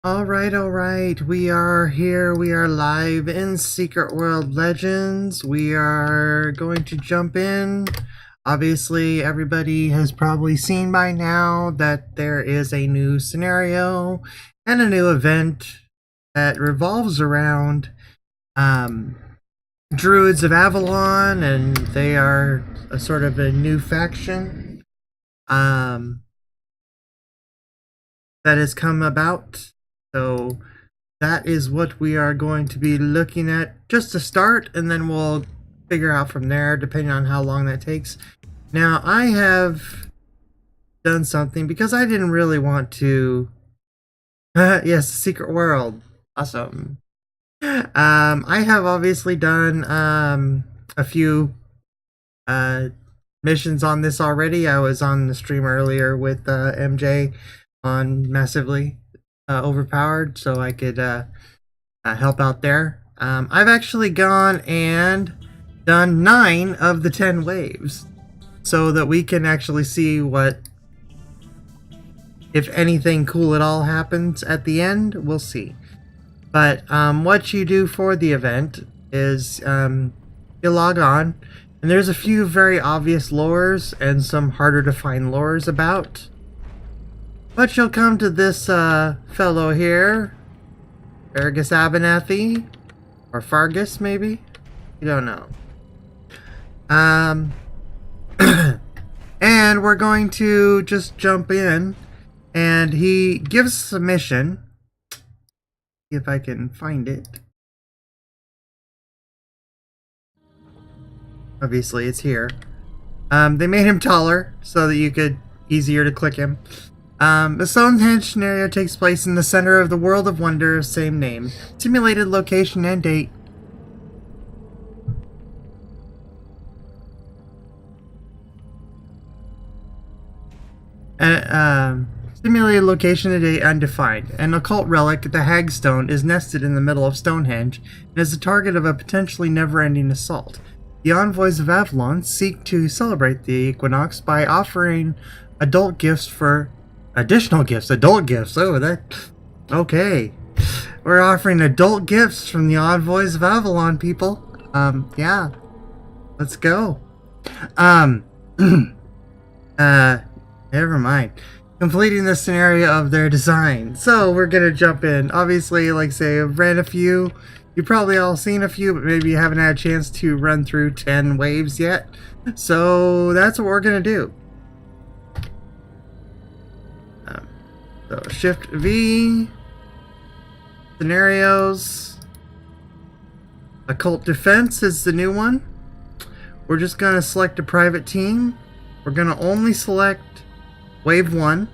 All right. We are here. We are live in Secret World Legends. We are going to jump in. Obviously, everybody has probably seen by now that there is a new scenario and a new event that revolves around Druids of Avalon, and they are a sort of a new faction that has come about. So that is what we are going to be looking at just to start, and then we'll figure out from there depending on how long that takes. Now, I have done something because I didn't really want to. Yes, Secret World. Awesome. I have obviously done a few missions on this already. I was on the stream earlier with MJ on Massively Overpowered, so I could help out there. I've actually gone and done 9 of the 10 waves, so that we can actually see what, if anything cool at all happens at the end. We'll see. But what you do for the event is you log on, and there's a few very obvious lures and some harder to find lures about. But you'll come to this fellow here, Fergus Abernathy, or Fargus maybe? You don't know. And we're going to just jump in, and he gives us a mission. See if I can find it. Obviously, it's here. They made him taller so that you could easier to click him. The Stonehenge scenario takes place in the center of the world of wonder of same name. Simulated location and date. Simulated location and date undefined. An occult relic, the Hagstone, is nested in the middle of Stonehenge and is the target of a potentially never-ending assault. The envoys of Avalon seek to celebrate the equinox by offering adult gifts. Oh, that... Okay. We're offering adult gifts from the envoys of Avalon, people. Yeah. Let's go. Never mind. Completing the scenario of their design. So we're gonna jump in. Obviously, like I say, I've ran a few. You've probably all seen a few, but maybe you haven't had a chance to run through 10 waves yet. So that's what we're gonna do. So Shift V, scenarios, Occult Defense is the new one. We're just gonna select a private team. We're gonna only select Wave 1.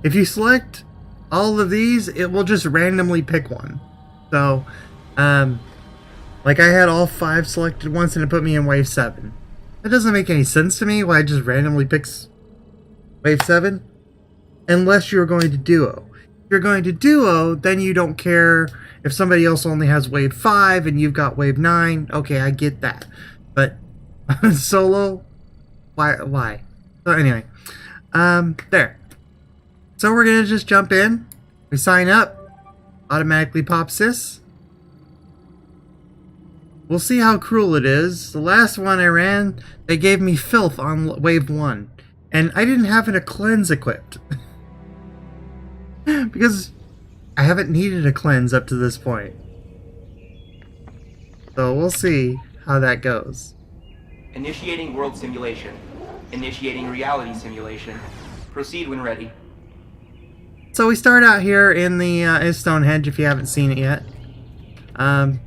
If you select all of these, it will just randomly pick one. So, like I had all 5 selected once and it put me in Wave 7. That doesn't make any sense to me why it just randomly picks Wave 7. Unless you're going to duo. If you're going to duo, then you don't care if somebody else only has Wave 5 and you've got Wave 9. Okay, I get that. But solo? Why? So anyway, there. So we're going to just jump in. We sign up. Automatically pops this. We'll see how cruel it is. The last one I ran, they gave me filth on Wave 1. And I didn't have a cleanse equipped. Because I haven't needed a cleanse up to this point. So we'll see how that goes. Initiating world simulation. Initiating reality simulation. Proceed when ready. So we start out here in the Stonehenge if you haven't seen it yet. And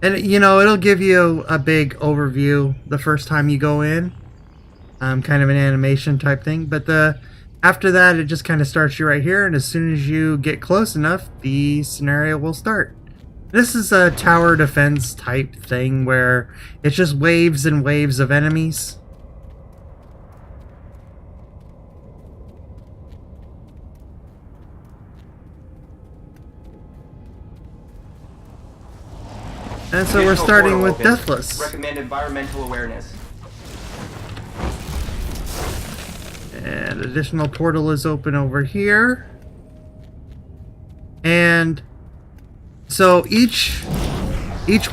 you know, it'll give you a big overview the first time you go in. Kind of an animation type thing. But after that, it just kind of starts you right here, and as soon as you get close enough, the scenario will start. This is a tower defense type thing where it's just waves and waves of enemies. And so we're starting with Deathless. Recommend environmental awareness. And additional portal is open over here. And so each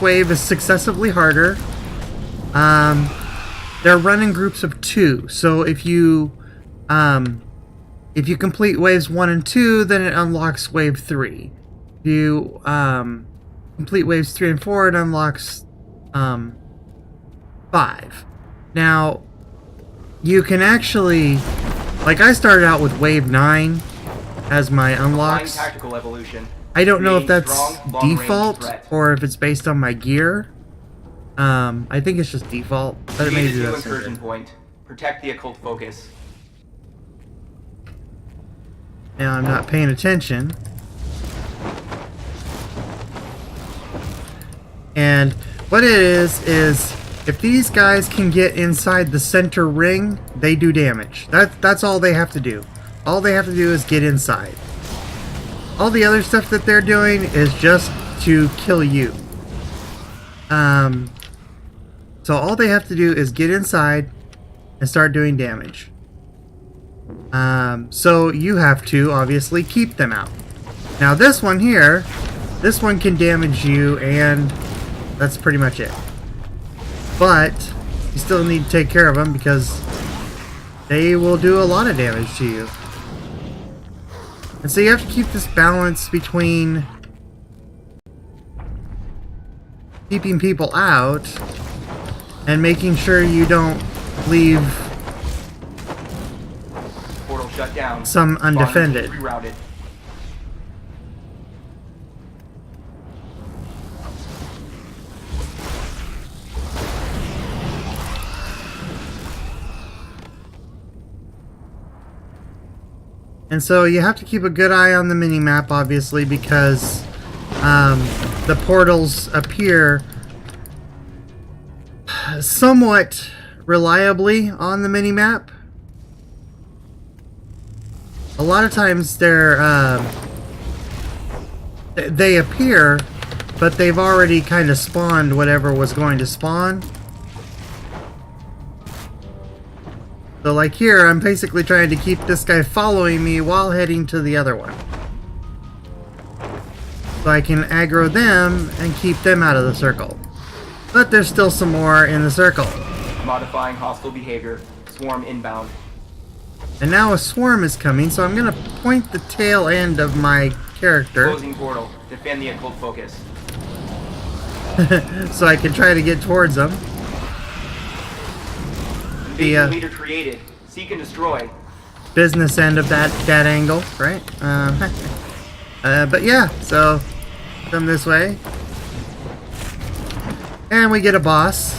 wave is successively harder. They're running groups of 2. So if you complete waves 1 and 2, then it unlocks wave 3. If you complete waves 3 and 4, it unlocks 5. Now, you can actually, like, I started out with wave 9 as my unlocks. Tactical evolution. I don't know if Creating that's strong, long-range default threat. or if it's based on my gear. I think it's just default, but Create a maybe new that's incursion point. Protect the occult focus. Now I'm not paying attention. And what it is if these guys can get inside the center ring, they do damage. That's all they have to do. All they have to do is get inside. All the other stuff that they're doing is just to kill you. So all they have to do is get inside and start doing damage. So you have to obviously keep them out. Now this one here, this one can damage you, and that's pretty much it. But you still need to take care of them because they will do a lot of damage to you. And so you have to keep this balance between keeping people out and making sure you don't leave Portal shut down. some Spawn undefended. rerouted. And so you have to keep a good eye on the mini-map, obviously, because the portals appear somewhat reliably on the mini-map. A lot of times they appear, but they've already kind of spawned whatever was going to spawn. So like here, I'm basically trying to keep this guy following me while heading to the other one. So I can aggro them and keep them out of the circle. But there's still some more in the circle. Modifying hostile behavior. Swarm inbound. And now a swarm is coming, so I'm going to point the tail end of my character Closing portal. Defend the occult focus. so I can try to get towards them. Invasion leader created. Seek and destroy. Business end of that angle, right? But yeah, so come this way. And we get a boss.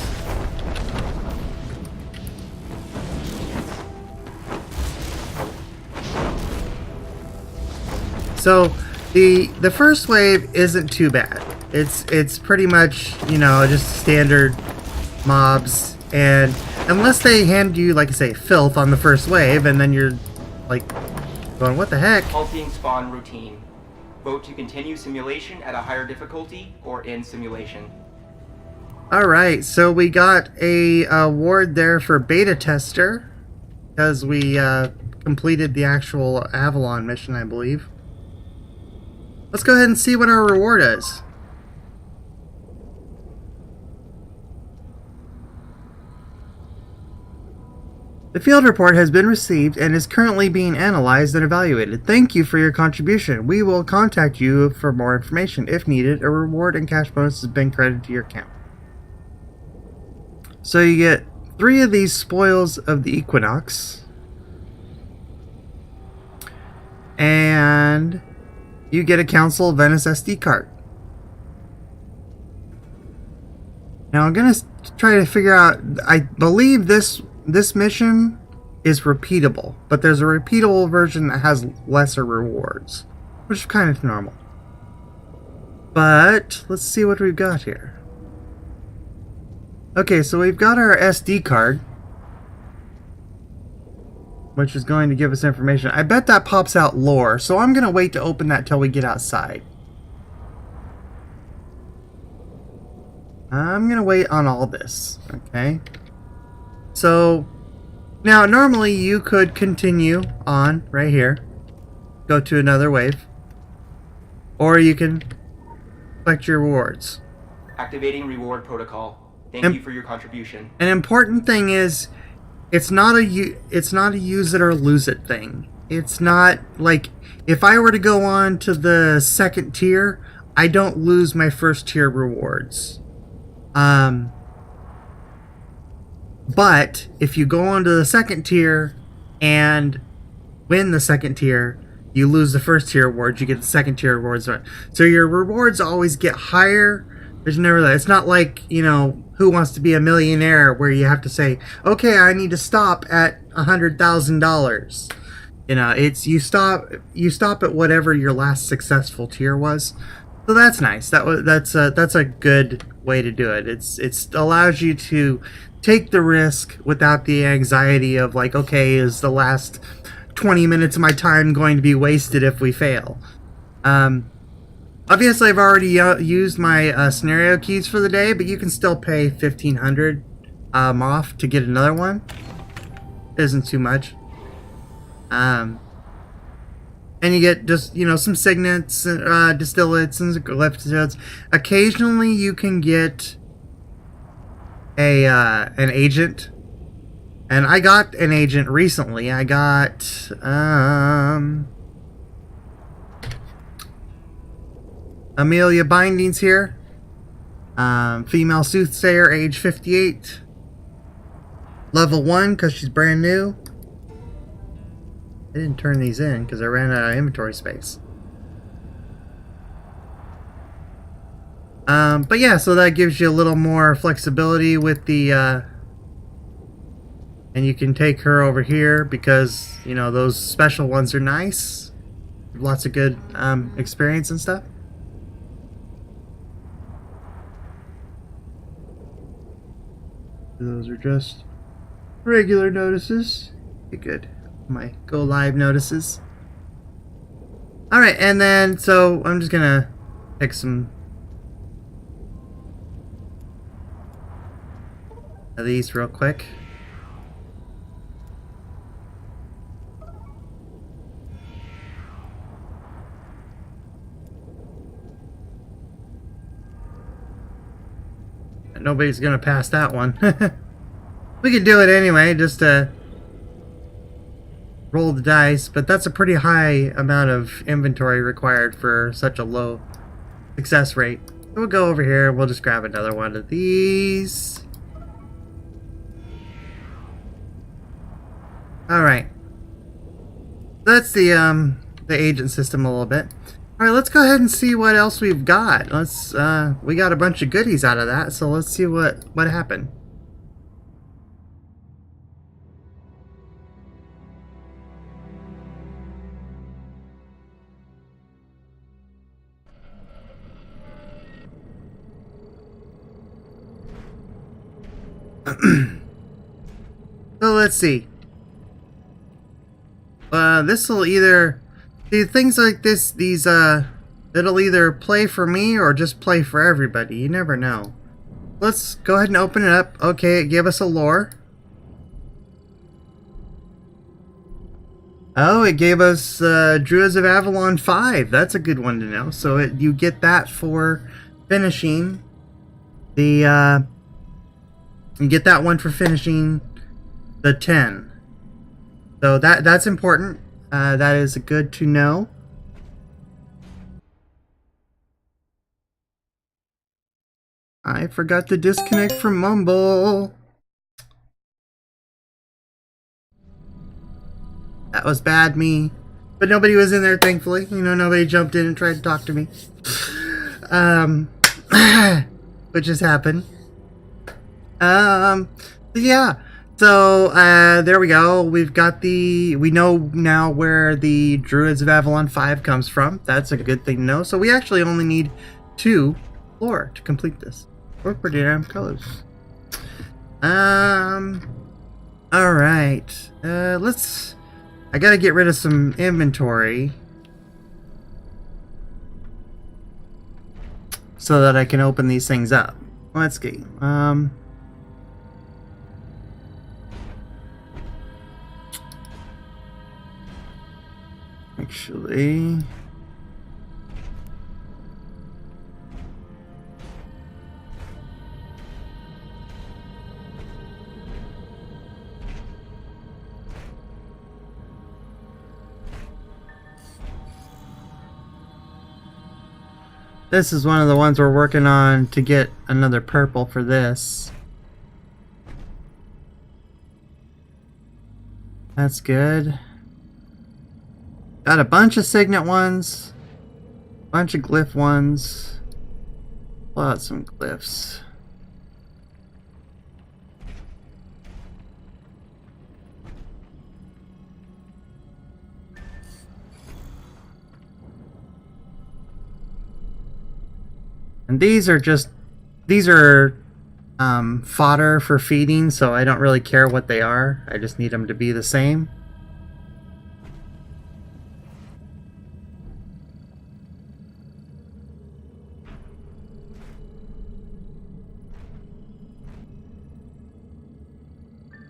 So the first wave isn't too bad. It's pretty much, you know, just standard mobs, and unless they hand you, like I say, filth on the first wave, and then you're like going, what the heck? Halting spawn routine. Vote to continue simulation at a higher difficulty or end simulation. Alright, so we got a award there for beta tester, because we completed the actual Avalon mission, I believe. Let's go ahead and see what our reward is. The field report has been received and is currently being analyzed and evaluated. Thank you for your contribution. We will contact you for more information. If needed, a reward and cash bonus has been credited to your account. So you get 3 of these spoils of the Equinox. And you get a Council of Venice SD card. Now I'm going to try to figure out, I believe this mission is repeatable, but there's a repeatable version that has lesser rewards, which is kind of normal. But let's see what we've got here. Okay, so we've got our SD card, which is going to give us information. I bet that pops out lore, so I'm going to wait to open that till we get outside. I'm going to wait on all this, okay? So, now normally you could continue on right here. Go to another wave. or you can collect your rewards. Activating reward protocol. Thank Im- you for your contribution. An important thing is, it's not a use it or lose it thing. It's not like if I were to go on to the second tier, I don't lose my first tier rewards. But if you go on to the second tier and win the second tier, you lose the first tier rewards, you get the second tier rewards. So your rewards always get higher. There's never that. It's not like, you know, Who Wants to Be a Millionaire, where you have to say, okay, I need to stop at $100,000. You know, it's you stop at whatever your last successful tier was. So that's nice. That's a good way to do it. It allows you to take the risk without the anxiety of like, okay, is the last 20 minutes of my time going to be wasted if we fail? Obviously, I've already used my scenario keys for the day, but you can still pay 1,500 off to get another one. It isn't too much. And you get just, you know, some signets, distillates, and glyptodes. Occasionally, you can get an agent, and I got an agent recently. I got Amelia Bindings here, female soothsayer, age 58, level 1 because she's brand new. I didn't turn these in because I ran out of inventory space. But yeah, so that gives you a little more flexibility with the, and you can take her over here because, you know, those special ones are nice. Lots of good experience and stuff. Those are just regular notices. Okay, good. My go live notices. Alright, and then so I'm just gonna pick some of these real quick. Nobody's gonna pass that one. We could do it anyway, just to roll the dice, but that's a pretty high amount of inventory required for such a low success rate. So we'll go over here, we'll just grab another one of these. Alright. That's the agent system a little bit. Alright, let's go ahead and see what else we've got. Let's we got a bunch of goodies out of that, so let's see what happened. So let's see. This will either see things like this. These it'll either play for me or just play for everybody. You never know. Let's go ahead and open it up. Okay, it gave us a lore. Oh, it gave us Druids of Avalon 5. That's a good one to know. So you get that for finishing the. You get that one for finishing the 10. So that's important. That is good to know. I forgot to disconnect from Mumble. That was bad, me. But nobody was in there, thankfully. You know, nobody jumped in and tried to talk to me. Which has happened. Yeah. So, there we go. We've got we know now where the Druids of Avalon 5 comes from. That's a good thing to know. So we actually only need 2 lore to complete this. We're pretty damn close. Alright. I gotta get rid of some inventory so that I can open these things up. Let's see. Actually, This is one of the ones we're working on to get another purple for this. That's good. Got a bunch of signet ones. Bunch of glyph ones. Pull out some glyphs. And these are fodder for feeding, so I don't really care what they are. I just need them to be the same.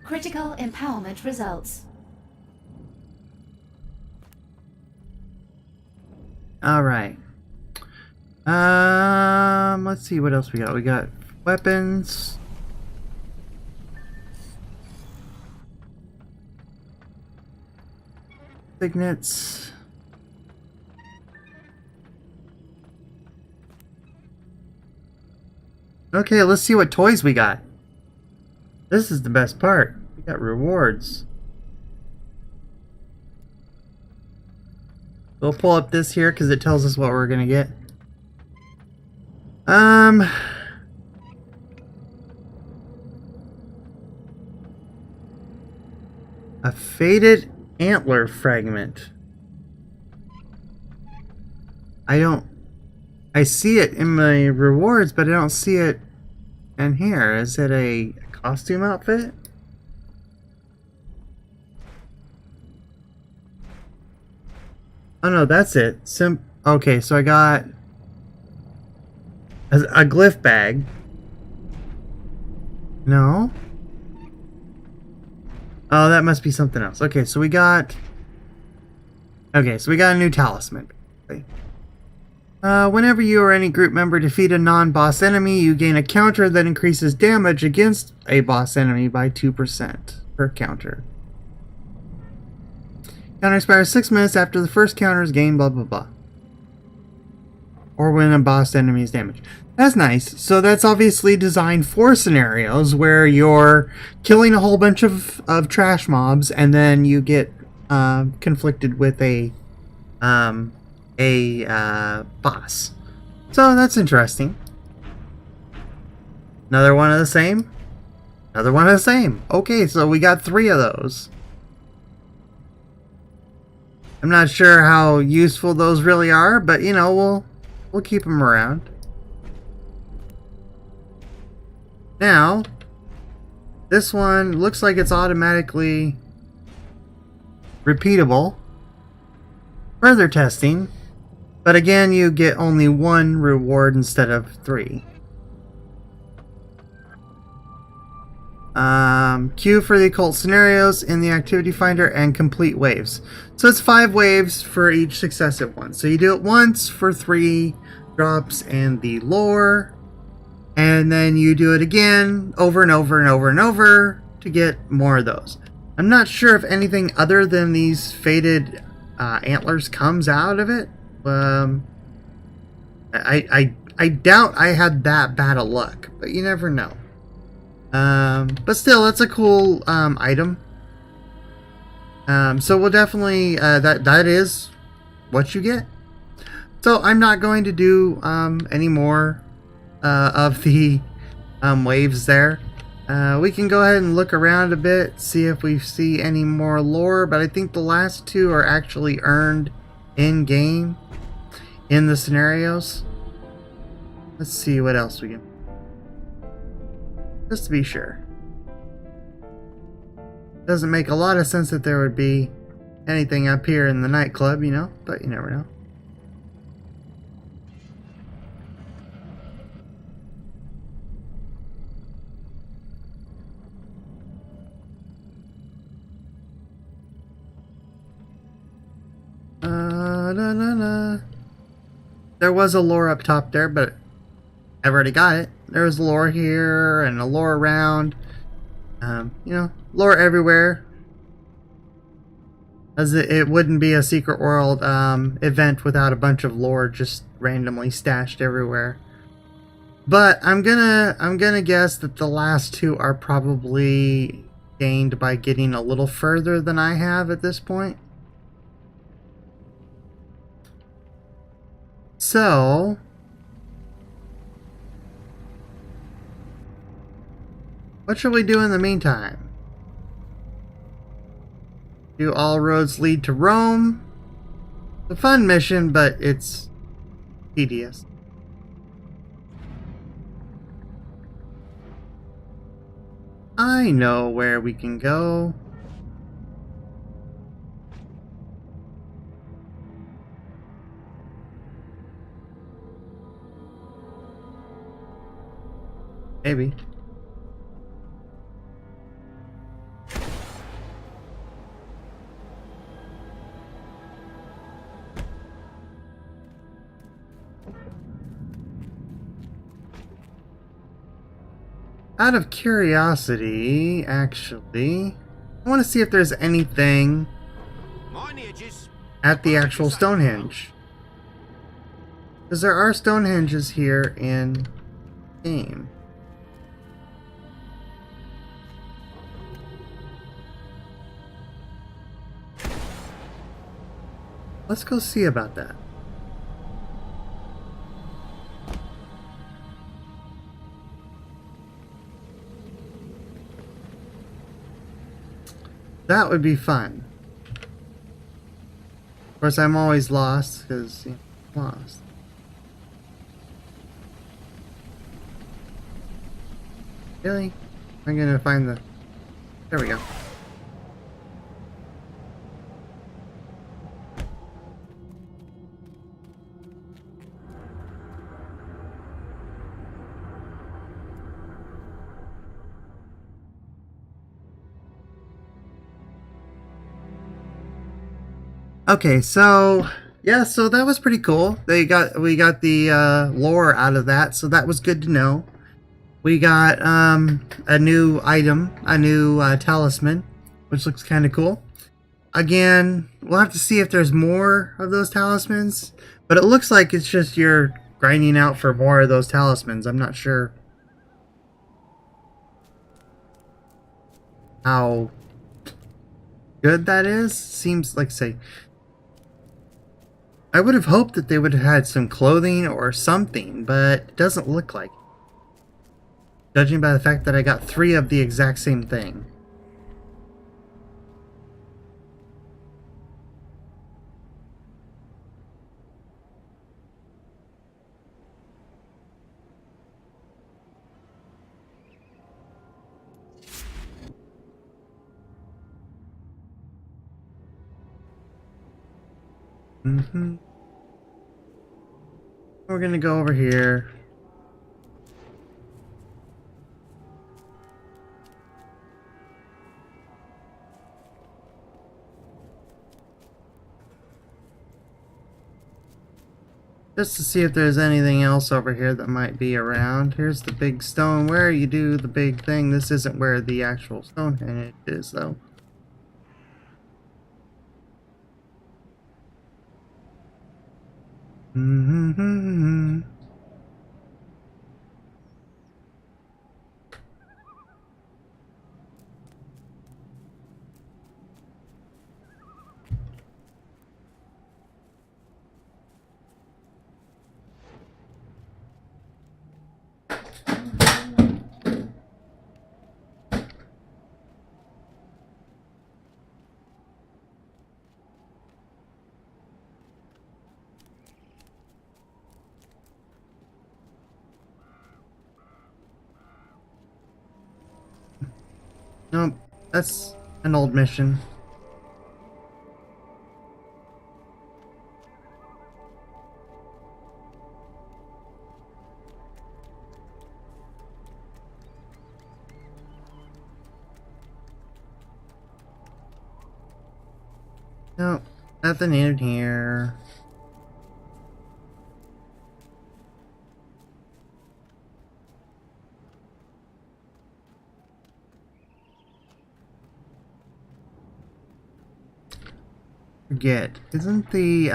Critical empowerment results. All right. Let's see what else we got. We got weapons. Signets. Okay, let's see what toys we got. This is the best part. We got rewards. We'll pull up this here because it tells us what we're gonna get. A faded antler fragment. I see it in my rewards, but I don't see it in here. Is it a costume outfit? Oh no, that's it. Okay, so I got a glyph bag. No. Oh, that must be something else. Okay, so we got a new talisman. Whenever you or any group member defeat a non-boss enemy, you gain a counter that increases damage against a boss enemy by 2% per counter. Counter expires 6 minutes after the first counter is gained, blah blah blah. Or when a boss enemy is damaged. That's nice. So that's obviously designed for scenarios where you're killing a whole bunch of trash mobs and then you get conflicted with a boss. So that's interesting. Another one of the same. Another one of the same. Okay, so we got 3 of those. I'm not sure how useful those really are, but you know, we'll keep them around. Now, this one looks like it's automatically repeatable. Further testing, but again, you get only 1 reward instead of 3. Queue for the occult scenarios in the activity finder and complete waves. So it's 5 waves for each successive one. So you do it once for 3 drops and the lore, and then you do it again over and over and over and over to get more of those. I'm not sure if anything other than these faded antlers comes out of it. I doubt I had that bad of luck, but you never know. But still, that's a cool item. So we'll definitely that is what you get. So I'm not going to do any more of the waves there. We can go ahead and look around a bit, see if we see any more lore, but I think the last 2 are actually earned in game in the scenarios. Let's see what else we can, just to be sure. Doesn't make a lot of sense that there would be anything up here in the nightclub, you know, but you never know. There was a lore up top there, but I've already got it. There's lore here and a lore around. You know, lore everywhere. As it wouldn't be a Secret World event without a bunch of lore just randomly stashed everywhere. But I'm gonna guess that the last two are probably gained by getting a little further than I have at this point. So what shall we do in the meantime? Do all roads lead to Rome? It's a fun mission, but it's tedious. I know where we can go. Maybe. Out of curiosity, actually, I want to see if there's anything at the actual Stonehenge. Because there are Stonehenges here in game. Let's go see about that. That would be fun. Of course, I'm always lost because lost. Really? I'm gonna find the. There we go. Okay, so yeah, so that was pretty cool. We got the lore out of that, so that was good to know. We got a new item, a new talisman, which looks kind of cool. Again, we'll have to see if there's more of those talismans, but it looks like it's just you're grinding out for more of those talismans. I'm not sure how good that is. Seems like, say, I would have hoped that they would have had some clothing or something, but it doesn't look like it. Judging by the fact that I got 3 of the exact same thing. We're gonna go over here. Just to see if there's anything else over here that might be around. Here's the big stone where you do the big thing. This isn't where the actual Stonehenge is, though. Nope, that's an old mission. Nope, nothing in here. forget. Isn't the,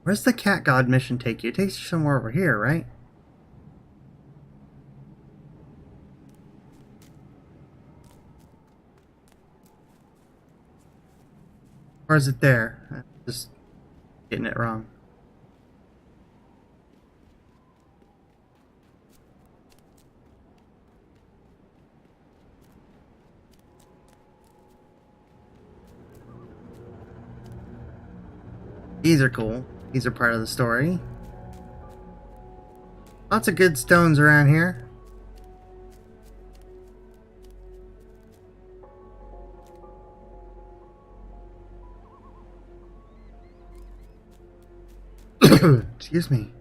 where's the Cat God mission take you? It takes you somewhere over here, right? Or is it there? I'm just getting it wrong. These are cool. These are part of the story. Lots of good stones around here. Excuse me.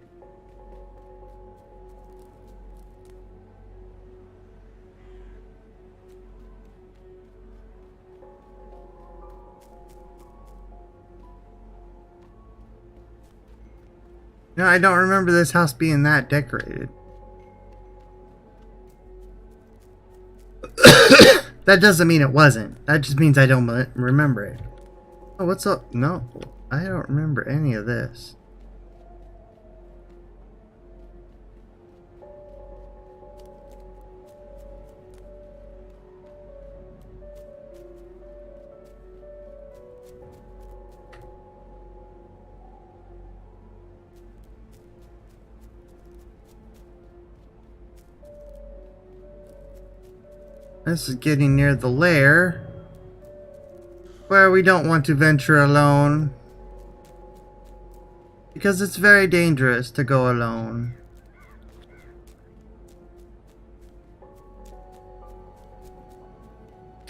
No, I don't remember this house being that decorated. That doesn't mean it wasn't. That just means I don't remember it. Oh, what's up? No, I don't remember any of this. This is getting near the lair, where we don't want to venture alone, because it's very dangerous to go alone.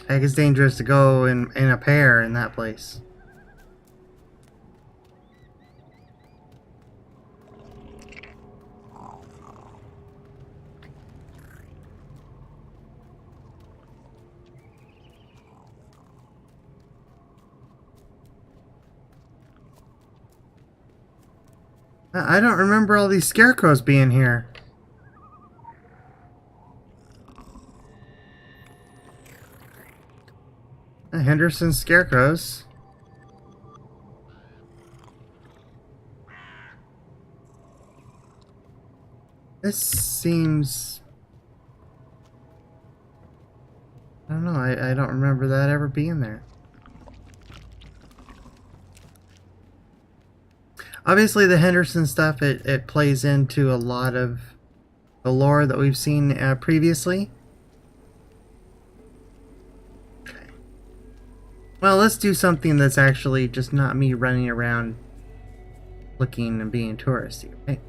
Heck, it's dangerous to go in a pair in that place. I don't remember all these scarecrows being here. Henderson scarecrows. This seems... I don't know, I don't remember that ever being there. Obviously, the Henderson stuff, it plays into a lot of the lore that we've seen previously. Okay. Well, let's do something that's actually just not me running around looking and being touristy, right?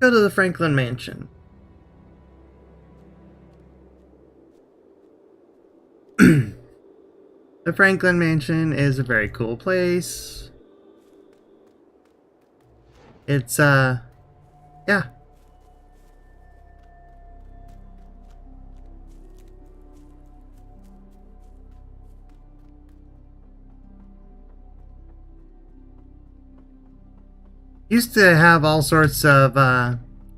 Go to the Franklin Mansion. The Franklin Mansion is a very cool place. It's, yeah. Used to have all sorts of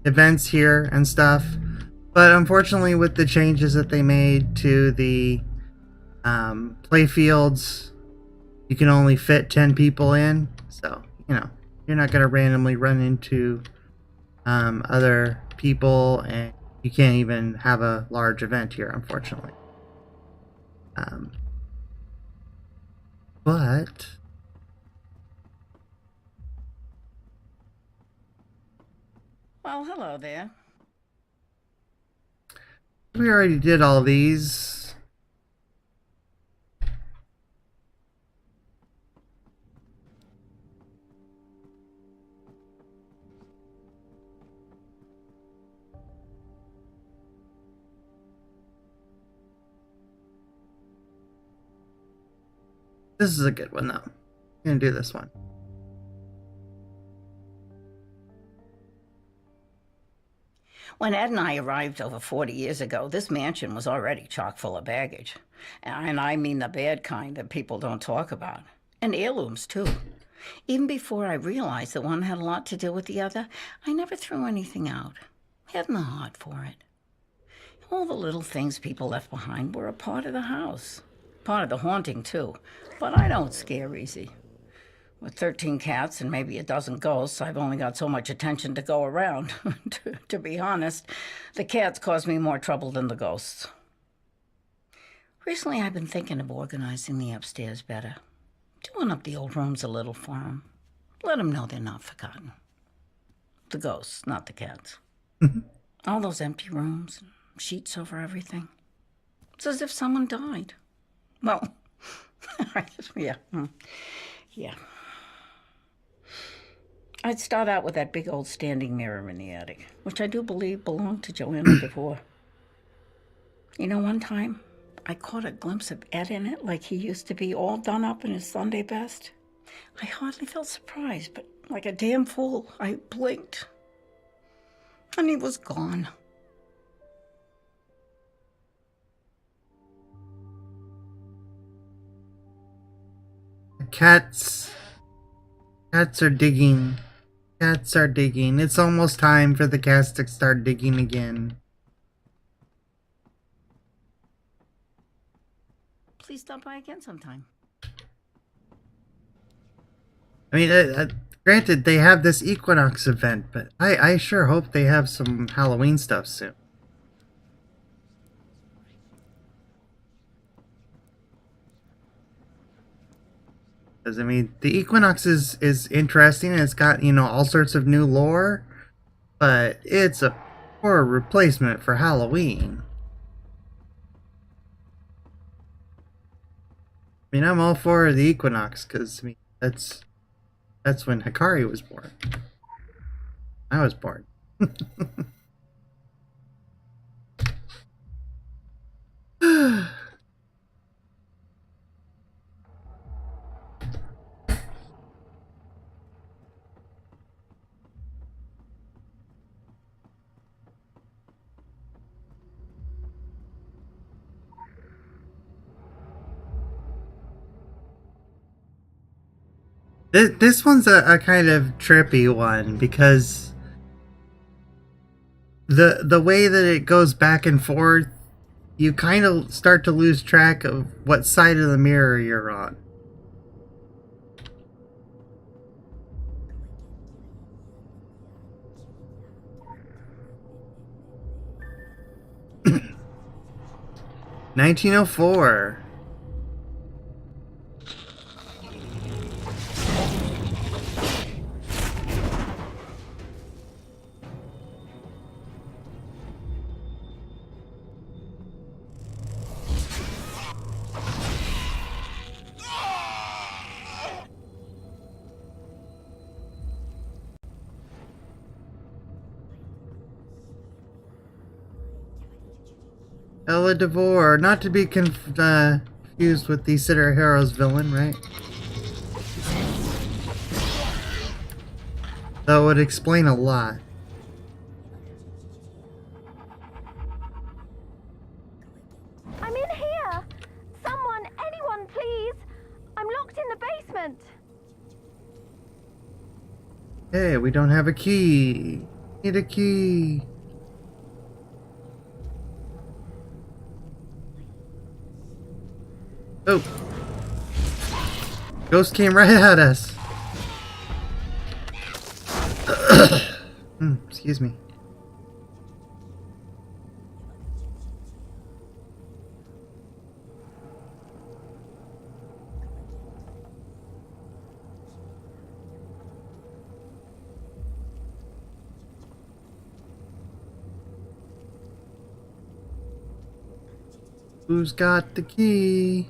events here and stuff, but unfortunately with the changes that they made to the play fields, you can only fit 10 people in, so you know you're not going to randomly run into other people, and you can't even have a large event here, unfortunately. But Well, hello there. we already did all these. This is a good one, though. I'm gonna do this one. When Ed and I arrived over 40 years ago, this mansion was already chock full of baggage. And I mean the bad kind that people don't talk about. And heirlooms, too. Even before I realized that one had a lot to do with the other, I never threw anything out. Hadn't the heart for it. All the little things people left behind were a part of the house. Part of the haunting, too. But I don't scare easy. With 13 cats and maybe a dozen ghosts, I've only got so much attention to go around. To be honest, the cats cause me more trouble than the ghosts. Recently, I've been thinking of organizing the upstairs better. Doing up the old rooms a little for them. Let them know they're not forgotten. The ghosts, not the cats. All those empty rooms, sheets over everything. It's as if someone died. Well, yeah. Yeah. I'd start out with that big old standing mirror in the attic, which I do believe belonged to Joanna before. You know, one time, I caught a glimpse of Ed in it like he used to be, all done up in his Sunday best. I hardly felt surprised, but like a damn fool, I blinked. And he was gone. Cats are digging. Cats are digging. It's almost time for the cats to start digging again. Please stop by again sometime. I mean, granted, they have this Equinox event, but I sure hope they have some Halloween stuff soon. Because, I mean, the Equinox is interesting. It's got, you know, all sorts of new lore, but it's a poor replacement for Halloween. I mean, I'm all for the Equinox, because, I mean, that's when Hikari was born. I was born. This one's a kind of trippy one because the way that it goes back and forth, you kind of start to lose track of what side of the mirror you're on. (1904) Ella Devore, not to be confused with the Sitter Heroes villain, right? That would explain a lot. I'm in here! Someone, anyone, please! I'm locked in the basement! Hey, we don't have a key. Need a key. Oh. Ghost came right at us. Excuse me. Who's got the key?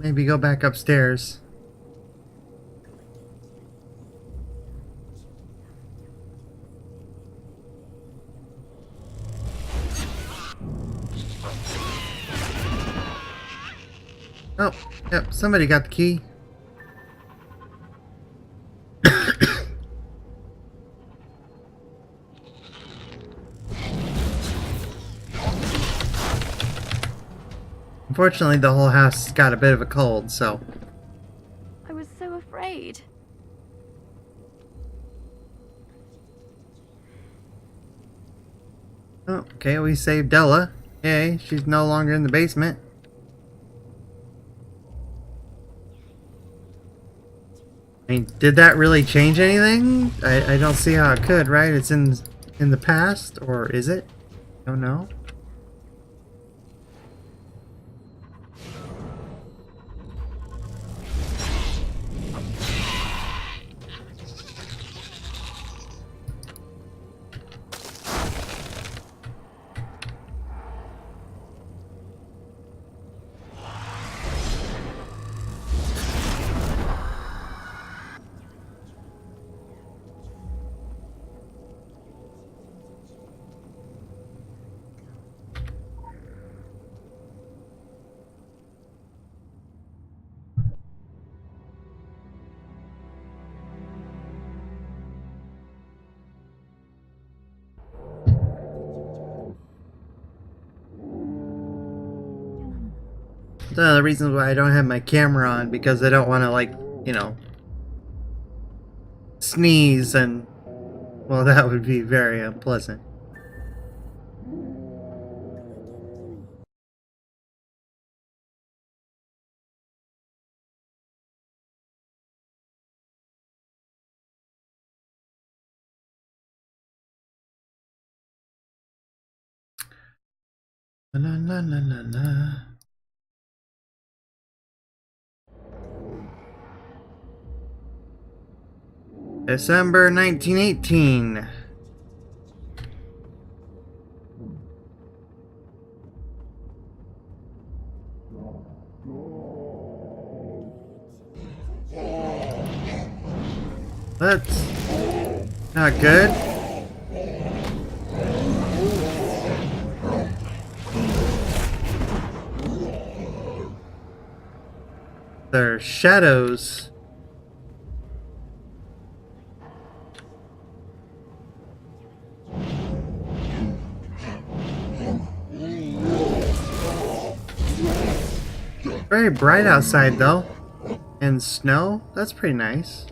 Maybe go back upstairs. Oh, yep, somebody got the key. Unfortunately, the whole house got a bit of a cold, so... I was so afraid. Oh, okay, we saved Ella. Yay, she's no longer in the basement. I mean, did that really change anything? I don't see how it could, right? It's in the past, or is it? I don't know. That's one of the reasons why I don't have my camera on, because I don't want to, like, you know, sneeze, and, well, that would be very unpleasant. Na na na na na. December 1918. That's not good. They're shadows. Very bright outside though. And snow? That's pretty nice.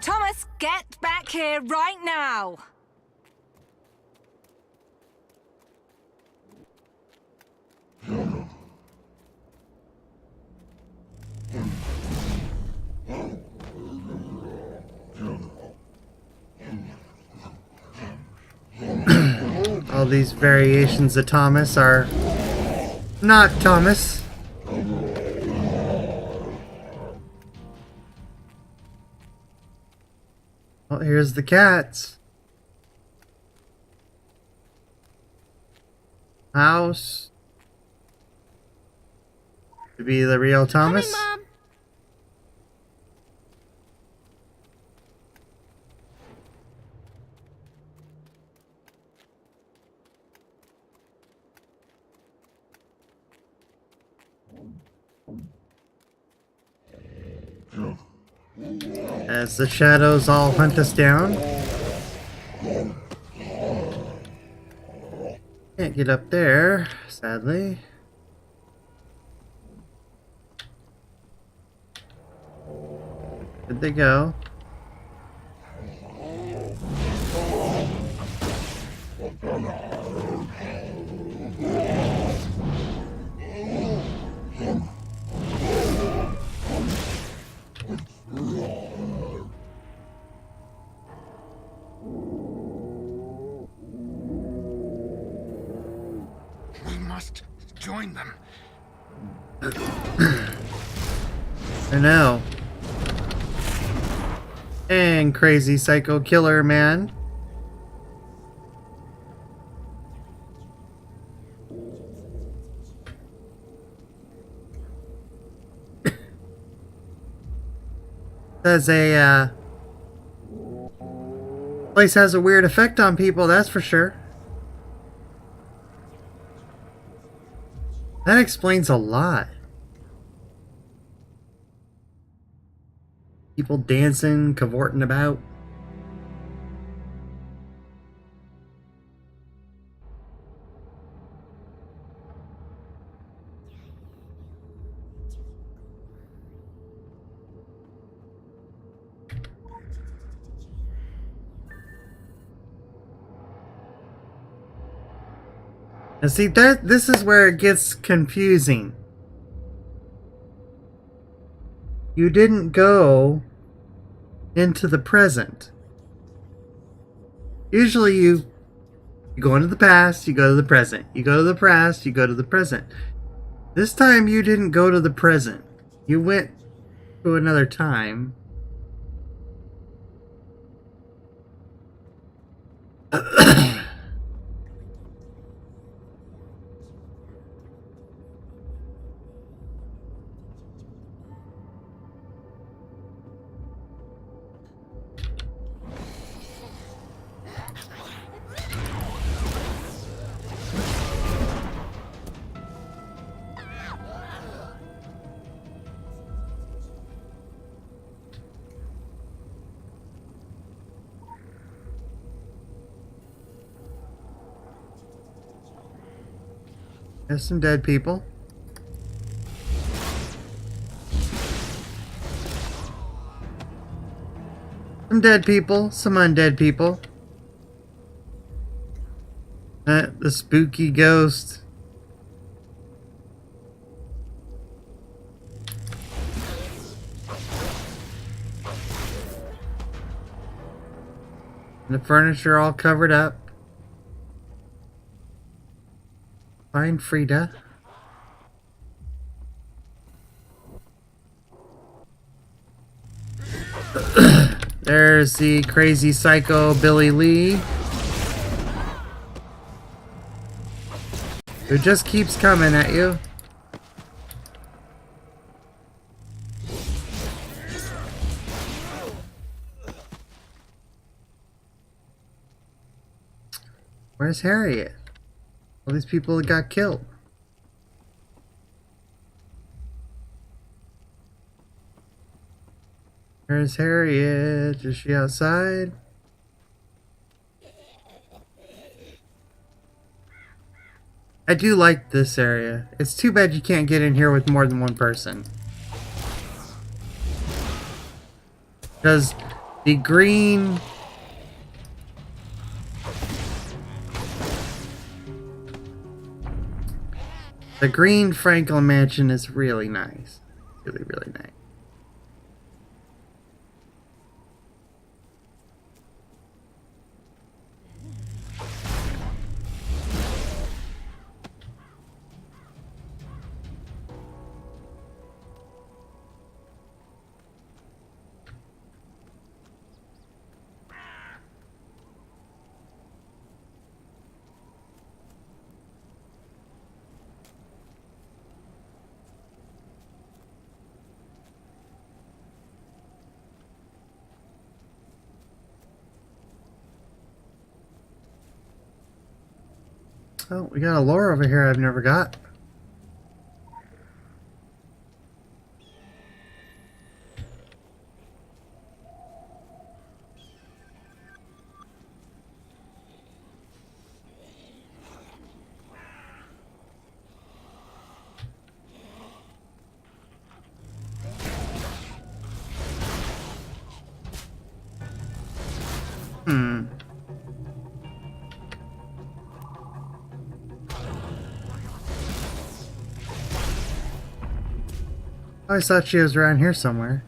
Thomas, get back here right now! All these variations of Thomas are not Thomas. Well, here's the cats. House. To be the real Thomas. Coming, Mom. As the shadows all hunt us down. Can't get up there, sadly. Where'd they go? We must join them. I know. And crazy psycho killer man. Says a place has a weird effect on people, that's for sure. That explains a lot. People dancing, cavorting about. And see, this is where it gets confusing. You didn't go into the present. Usually you go into the past, you go to the present. You go to the past, you go to the present. This time you didn't go to the present. You went to another time. There's some dead people. Some dead people, some undead people. The spooky ghost. The furniture all covered up. Find Frida. There's the crazy psycho Billy Lee, who just keeps coming at you. Where's Harriet? All these people that got killed. Where's Harriet? Is she outside? I do like this area. It's too bad you can't get in here with more than one person. Because the green... The green Franklin mansion is really nice. Really, really nice. Oh, we got a lore over here I've never got. I always thought she was around here somewhere.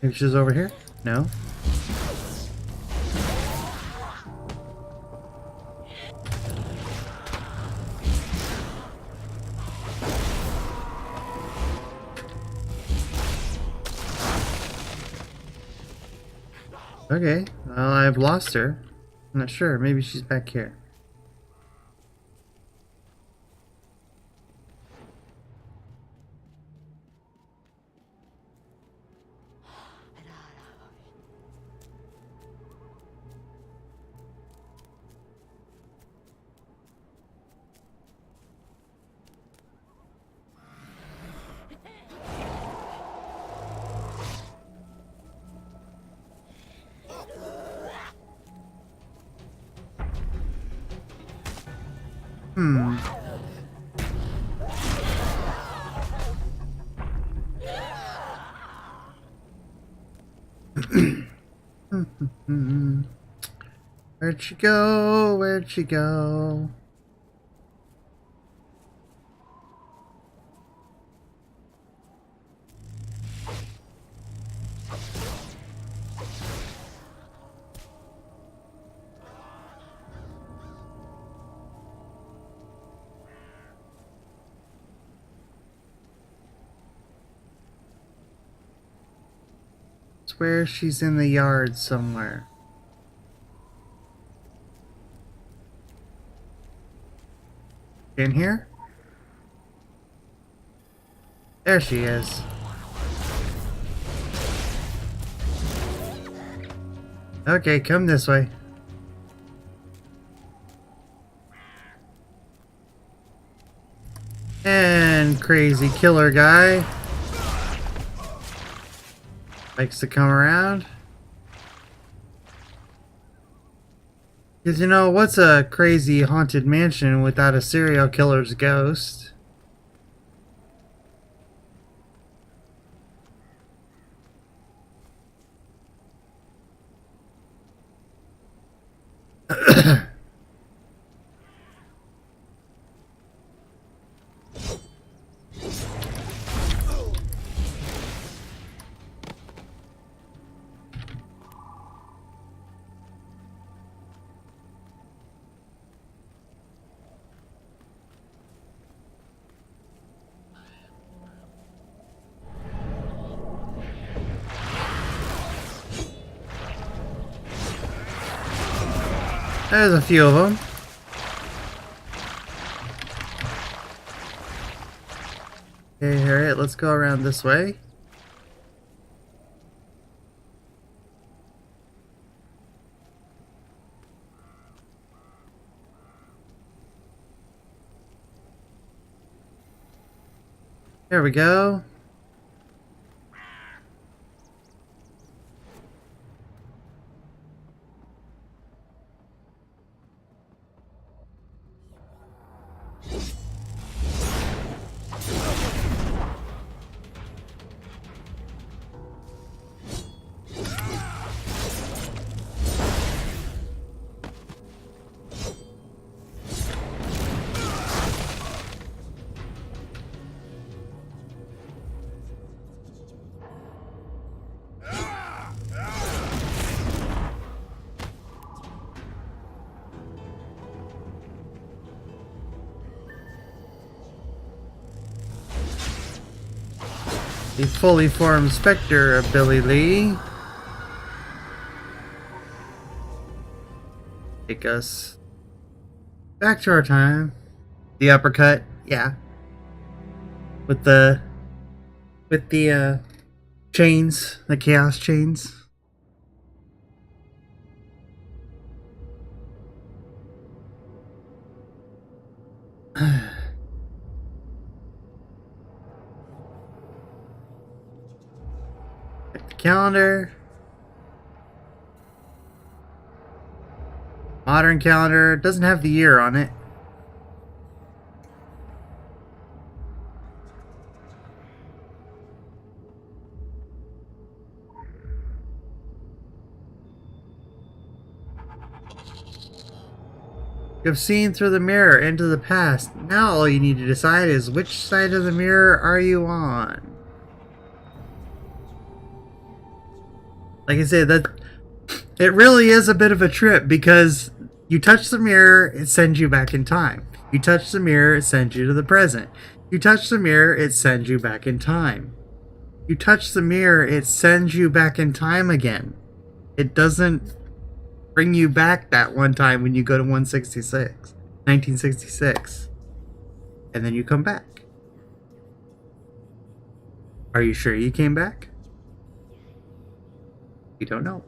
Maybe she's over here? No. Okay, well, I've lost her. I'm not sure. Maybe she's back here. Hmm. Where'd she go? Where'd she go? Swear she's in the yard somewhere. In here? There she is. Okay, come this way. And crazy killer guy likes to come around. Because, you know, what's a crazy haunted mansion without a serial killer's ghost? There's a few of them. Okay, alright, let's go around this way. There we go. The fully formed Spectre of Billy Lee. Take us back to our time. The uppercut, yeah. With the chains, the chaos chains. Calendar. Modern calendar. Doesn't have the year on it. You've seen through the mirror into the past. Now all you need to decide is which side of the mirror are you on? Like I said, that it really is a bit of a trip because you touch the mirror, it sends you back in time. You touch the mirror, it sends you to the present. You touch the mirror, it sends you back in time. You touch the mirror, it sends you back in time again. It doesn't bring you back that one time when you go to 1966. And then you come back. Are you sure you came back? You don't know.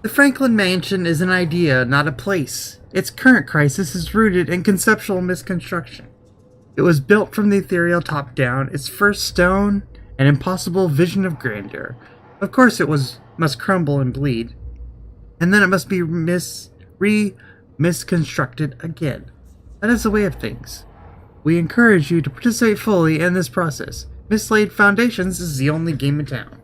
The Franklin Mansion is an idea, not a place. Its current crisis is rooted in conceptual misconstruction. It was built from the ethereal top down, its first stone, an impossible vision of grandeur. Of course it must crumble and bleed. And then it must be misconstructed again. That is the way of things. We encourage you to participate fully in this process. Mislaid Foundations is the only game in town.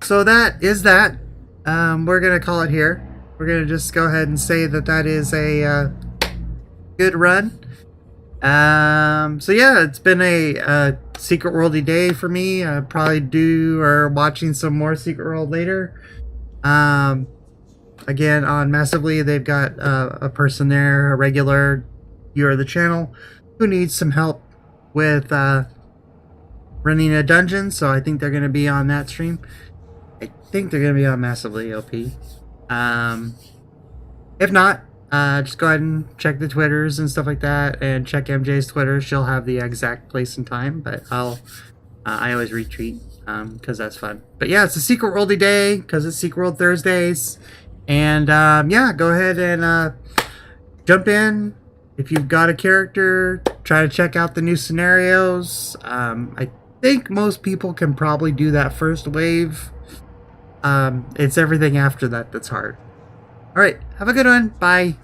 So that is that. We're gonna call it here. We're gonna just go ahead and say that that is a good run. So yeah, it's been a Secret Worldy day for me. I probably watching some more Secret World later. Again, on Massively, they've got a person there, a regular viewer of the channel, who needs some help with running a dungeon. So I think they're going to be on that stream. I think they're going to be on Massively OP. If not, just go ahead and check the Twitters and stuff like that, and check MJ's Twitter. She'll have the exact place and time, but I always retweet because that's fun. But yeah, it's a Secret Worldy day because it's Secret World Thursdays, and yeah, go ahead and jump in. If you've got a character, try to check out the new scenarios. I think most people can probably do that first wave. It's everything after that that's hard. Alright, have a good one. Bye.